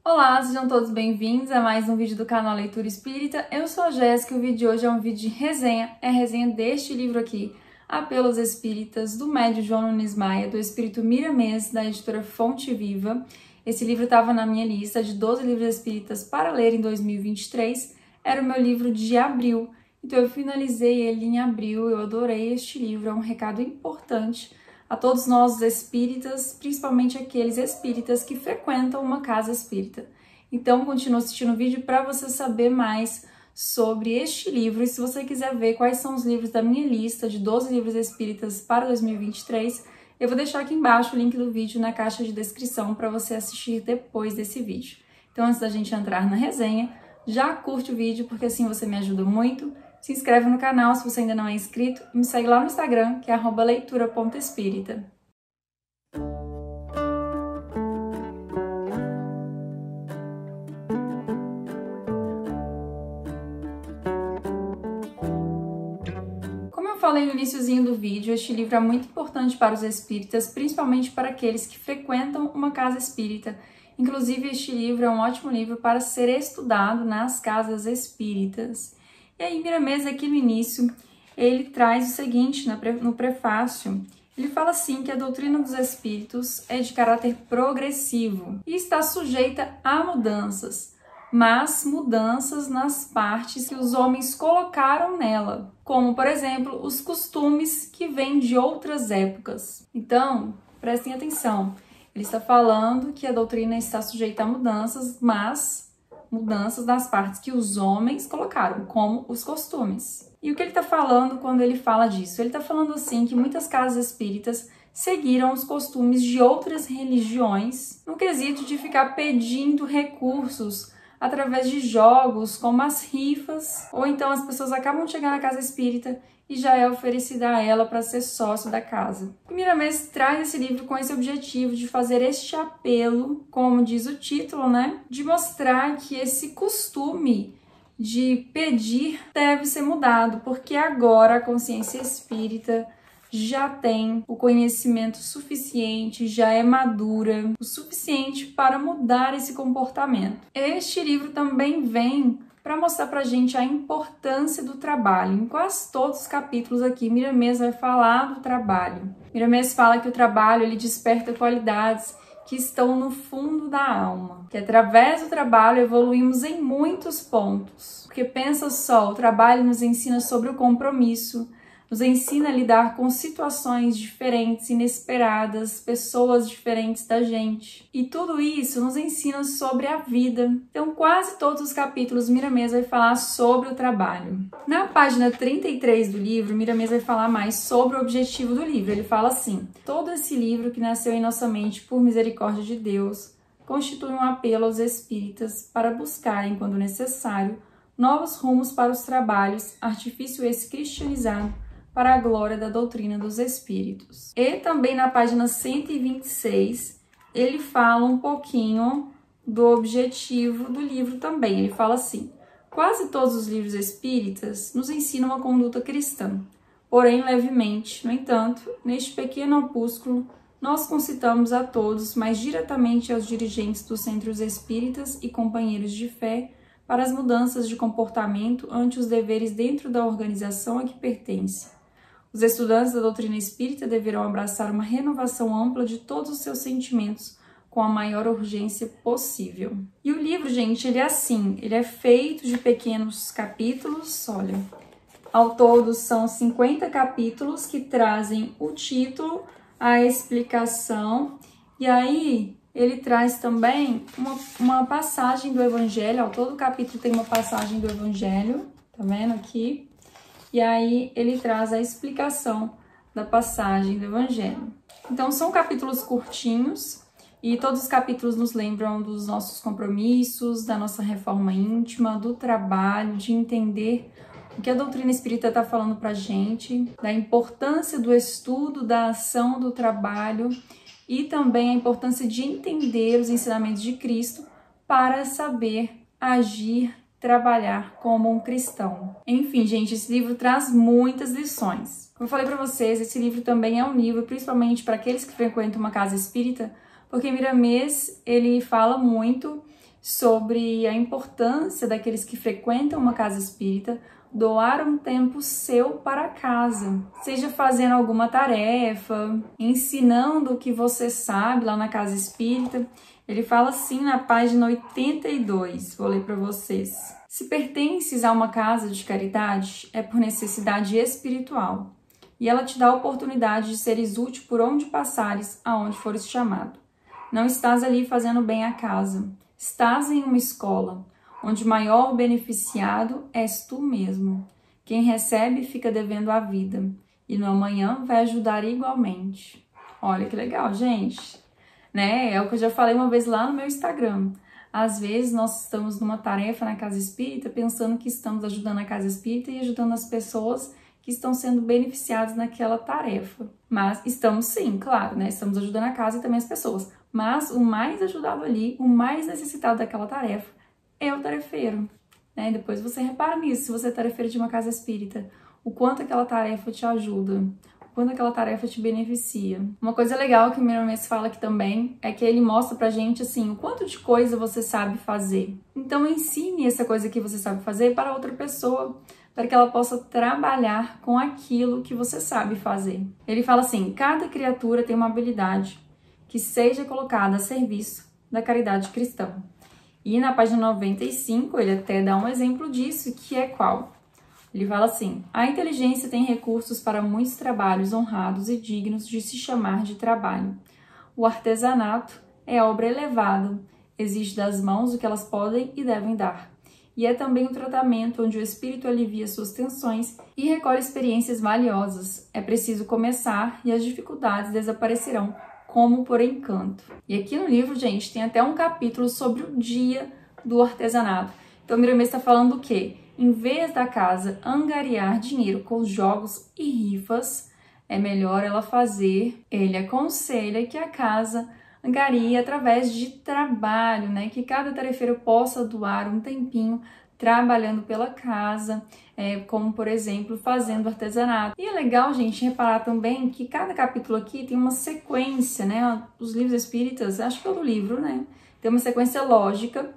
Olá, sejam todos bem-vindos a mais um vídeo do canal Leitura Espírita. Eu sou a Jéssica e o vídeo de hoje é um vídeo de resenha, é a resenha deste livro aqui, Apelos Espíritas, do médium João Nunes Maia, do Espírito Miramês, da editora Fonte Viva. Esse livro estava na minha lista de 12 livros espíritas para ler em 2023, era o meu livro de abril, então eu finalizei ele em abril, eu adorei este livro, é um recado importante a todos nós os espíritas, principalmente aqueles espíritas que frequentam uma casa espírita. Então, continue assistindo o vídeo para você saber mais sobre este livro. E se você quiser ver quais são os livros da minha lista de 12 livros espíritas para 2023, eu vou deixar aqui embaixo o link do vídeo na caixa de descrição para você assistir depois desse vídeo. Então, antes da gente entrar na resenha, já curte o vídeo, porque assim você me ajuda muito. Se inscreve no canal se você ainda não é inscrito e me segue lá no Instagram, que é @leitura.espírita. Como eu falei no iniciozinho do vídeo, este livro é muito importante para os espíritas, principalmente para aqueles que frequentam uma casa espírita. Inclusive, este livro é um ótimo livro para ser estudado nas casas espíritas. E aí, Miramês, aqui no início, ele traz o seguinte, no prefácio, ele fala assim que a doutrina dos espíritos é de caráter progressivo e está sujeita a mudanças, mas mudanças nas partes que os homens colocaram nela, como, por exemplo, os costumes que vêm de outras épocas. Então, prestem atenção, ele está falando que a doutrina está sujeita a mudanças, mas mudanças nas partes que os homens colocaram, como os costumes. E o que ele está falando quando ele fala disso? Ele está falando assim que muitas casas espíritas seguiram os costumes de outras religiões no quesito de ficar pedindo recursos através de jogos como as rifas, ou então as pessoas acabam de chegar na casa espírita e já é oferecida a ela para ser sócio da casa. E Miramês traz esse livro com esse objetivo de fazer este apelo, como diz o título, né? De mostrar que esse costume de pedir deve ser mudado, porque agora a consciência espírita já tem o conhecimento suficiente, já é madura o suficiente para mudar esse comportamento. Este livro também vem para mostrar para a gente a importância do trabalho. Em quase todos os capítulos aqui, Miramês vai falar do trabalho. Miramês fala que o trabalho ele desperta qualidades que estão no fundo da alma, que através do trabalho evoluímos em muitos pontos. Porque pensa só, o trabalho nos ensina sobre o compromisso, nos ensina a lidar com situações diferentes, inesperadas, pessoas diferentes da gente. E tudo isso nos ensina sobre a vida. Então, quase todos os capítulos, Miramês vai falar sobre o trabalho. Na página 33 do livro, Miramês vai falar mais sobre o objetivo do livro. Ele fala assim: todo esse livro que nasceu em nossa mente por misericórdia de Deus constitui um apelo aos espíritas para buscarem, quando necessário, novos rumos para os trabalhos, artifício esse cristianizado, para a glória da doutrina dos espíritos. E também na página 126, ele fala um pouquinho do objetivo do livro também. Ele fala assim: quase todos os livros espíritas nos ensinam a conduta cristã, porém levemente. No entanto, neste pequeno opúsculo, nós concitamos a todos, mais diretamente aos dirigentes dos centros espíritas e companheiros de fé, para as mudanças de comportamento ante os deveres dentro da organização a que pertence. Os estudantes da doutrina espírita deverão abraçar uma renovação ampla de todos os seus sentimentos com a maior urgência possível. E o livro, gente, ele é assim, ele é feito de pequenos capítulos, olha. Ao todo são 50 capítulos que trazem o título, a explicação, e aí ele traz também uma passagem do Evangelho. Ao todo capítulo tem uma passagem do Evangelho, tá vendo aqui? E aí ele traz a explicação da passagem do Evangelho. Então são capítulos curtinhos e todos os capítulos nos lembram dos nossos compromissos, da nossa reforma íntima, do trabalho, de entender o que a doutrina espírita está falando pra gente, da importância do estudo, da ação, do trabalho e também a importância de entender os ensinamentos de Cristo para saber agir, trabalhar como um cristão. Enfim, gente, esse livro traz muitas lições. Como eu falei para vocês, esse livro também é um livro, principalmente para aqueles que frequentam uma casa espírita, porque Miramês, ele fala muito sobre a importância daqueles que frequentam uma casa espírita doar um tempo seu para a casa, seja fazendo alguma tarefa, ensinando o que você sabe lá na casa espírita. Ele fala assim na página 82, vou ler para vocês. Se pertences a uma casa de caridade, é por necessidade espiritual, e ela te dá a oportunidade de seres útil por onde passares, aonde fores chamado. Não estás ali fazendo bem à casa, estás em uma escola, onde o maior beneficiado és tu mesmo. Quem recebe fica devendo a vida, e no amanhã vai ajudar igualmente. Olha que legal, gente! Né? É o que eu já falei uma vez lá no meu Instagram. Às vezes nós estamos numa tarefa na casa espírita pensando que estamos ajudando a casa espírita e ajudando as pessoas que estão sendo beneficiadas naquela tarefa. Mas estamos sim, claro, né? Estamos ajudando a casa e também as pessoas. Mas o mais ajudado ali, o mais necessitado daquela tarefa é o tarefeiro, né? Depois você repara nisso, se você é tarefeiro de uma casa espírita, o quanto aquela tarefa te ajuda, o quanto aquela tarefa te beneficia. Uma coisa legal que o Miramês fala aqui também é que ele mostra pra gente, assim, o quanto de coisa você sabe fazer. Então ensine essa coisa que você sabe fazer para outra pessoa, para que ela possa trabalhar com aquilo que você sabe fazer. Ele fala assim, cada criatura tem uma habilidade que seja colocada a serviço da caridade cristã. E na página 95, ele até dá um exemplo disso, que é qual? Ele fala assim, a inteligência tem recursos para muitos trabalhos honrados e dignos de se chamar de trabalho. O artesanato é obra elevada, exige das mãos o que elas podem e devem dar. E é também um tratamento onde o espírito alivia suas tensões e recolhe experiências valiosas. É preciso começar e as dificuldades desaparecerão, como por encanto. E aqui no livro, gente, tem até um capítulo sobre o dia do artesanato. Então, Miramês está falando o quê? Em vez da casa angariar dinheiro com jogos e rifas, é melhor ela fazer, ele aconselha que a casa angarie através de trabalho, né? Que cada tarefeiro possa doar um tempinho trabalhando pela casa, como, por exemplo, fazendo artesanato. E é legal, gente, reparar também que cada capítulo aqui tem uma sequência, né? Os livros espíritas, acho que todo livro, né? Tem uma sequência lógica.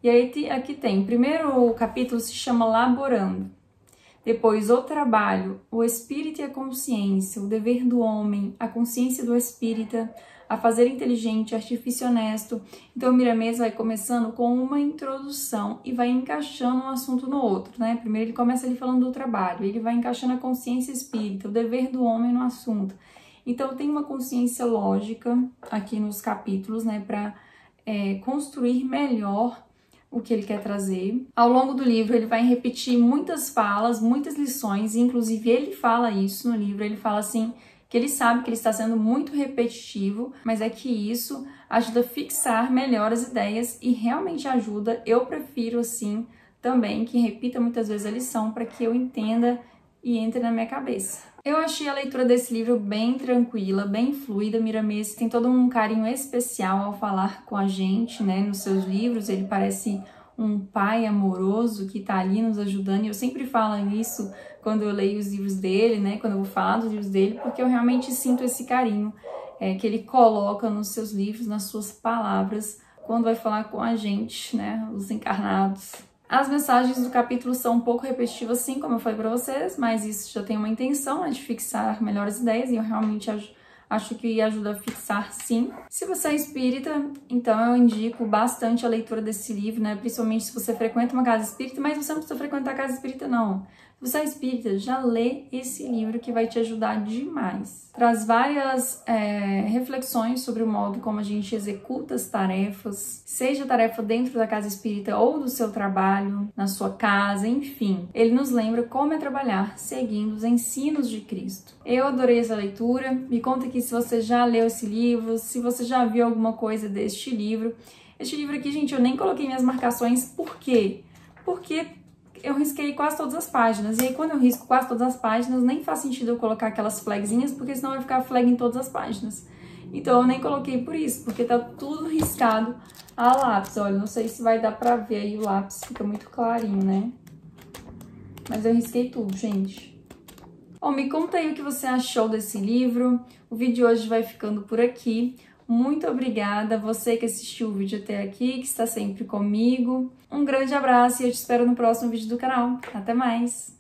E aí aqui tem, primeiro o capítulo se chama Laborando. Depois, o trabalho, o espírito e a consciência, o dever do homem, a consciência do espírita, a fazer inteligente, artifício honesto. Então, o Miramês vai começando com uma introdução e vai encaixando um assunto no outro, né? Primeiro ele começa ali falando do trabalho, ele vai encaixando a consciência espírita, o dever do homem no assunto. Então, tem uma consciência lógica aqui nos capítulos, né? Para construir melhor o que ele quer trazer. Ao longo do livro, ele vai repetir muitas falas, muitas lições, e inclusive ele fala isso no livro, ele fala assim, que ele sabe que ele está sendo muito repetitivo, mas é que isso ajuda a fixar melhor as ideias e realmente ajuda. Eu prefiro, assim, também que repita muitas vezes a lição para que eu entenda e entre na minha cabeça. Eu achei a leitura desse livro bem tranquila, bem fluida. Miramês tem todo um carinho especial ao falar com a gente, né? Nos seus livros, ele parece um pai amoroso que tá ali nos ajudando. E eu sempre falo isso quando eu leio os livros dele, né? Quando eu vou falar dos livros dele, porque eu realmente sinto esse carinho que ele coloca nos seus livros, nas suas palavras, quando vai falar com a gente, né? Os encarnados. As mensagens do capítulo são um pouco repetitivas, sim, como eu falei para vocês, mas isso já tem uma intenção, né, de fixar melhores ideias, e eu realmente acho que ajuda a fixar, sim. Se você é espírita, então eu indico bastante a leitura desse livro, né, principalmente se você frequenta uma casa espírita, mas você não precisa frequentar a casa espírita, não. Se você é espírita, já lê esse livro que vai te ajudar demais. Traz várias reflexões sobre o modo como a gente executa as tarefas, seja tarefa dentro da casa espírita ou do seu trabalho, na sua casa, enfim. Ele nos lembra como é trabalhar seguindo os ensinos de Cristo. Eu adorei essa leitura. Me conta aqui se você já leu esse livro, se você já viu alguma coisa deste livro. Este livro aqui, gente, eu nem coloquei minhas marcações. Por quê? Porque eu risquei quase todas as páginas, e aí quando eu risco quase todas as páginas, nem faz sentido eu colocar aquelas flagzinhas, porque senão vai ficar flag em todas as páginas. Então eu nem coloquei por isso, porque tá tudo riscado a lápis. Olha, não sei se vai dar pra ver aí, o lápis fica muito clarinho, né? Mas eu risquei tudo, gente. Bom, me conta aí o que você achou desse livro. O vídeo de hoje vai ficando por aqui. Muito obrigada a você que assistiu o vídeo até aqui, que está sempre comigo. Um grande abraço e eu te espero no próximo vídeo do canal. Até mais!